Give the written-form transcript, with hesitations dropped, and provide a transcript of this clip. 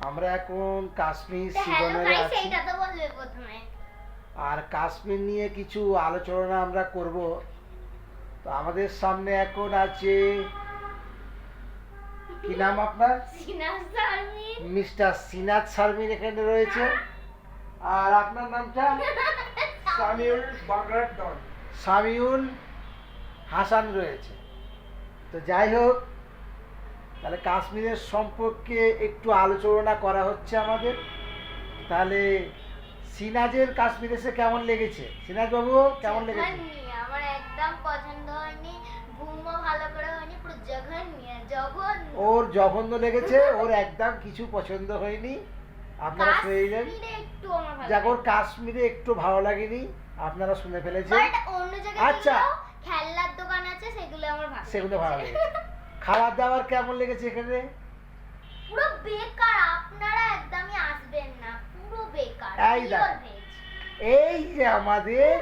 আমরা এখন কাশ্মীর হ্যালো জীবনে গাইস, আছি এইটা তো বলবে প্রথমে। আর কাশ্মীর নিয়ে কিছু আলোচনা আমরা করব। তো আমাদের সামনে এখন আছে, কি নাম আপনার? সিনাজ শারমিন। মিস্টার সিনাত শারমিন এখানে রয়েছে। আর আপনার নামটা? সামিউল বাগরাট ডন। সামিউল হাসান রয়েছে। তো যাই হোক, তাহলে কাশ্মীরের সম্পর্কে একটু আলোচনা করা হচ্ছে আমাদের। তাহলে সিনাজের কাশ্মীর এসে কেমন লেগেছে? সিনাজ বাবু কেমন লেগেছে? জঘন্য, আমার একদম পছন্দ হয়নি। ঘুমও ভালো করে হয়নি, পুরো জঘন্য জঘন্য। ওর জঘন্য লেগেছে, ওর একদম কিছু পছন্দ হয়নি। আপনারা শুনেলেন, কাশ্মীরে একটু আমার ভালো যাক ওর লাগে। কাশ্মীরে একটু ভালো লাগেনি, আপনারা শুনে ফেলেছেন। বাট অন্য জায়গায় আচ্ছা। যেগুলো খেলনার দোকান আছে সেগুলো আমার ভালো সেগুলো লেগেছে। ভালো লেগেছে। খাবার দাবার কেমন লেগেছে এখানে? পুরো বেকার, আপনারা একদমই আসবেন না, পুরো বেকার। এই Pure দেখো। veg। এই যে আমাদের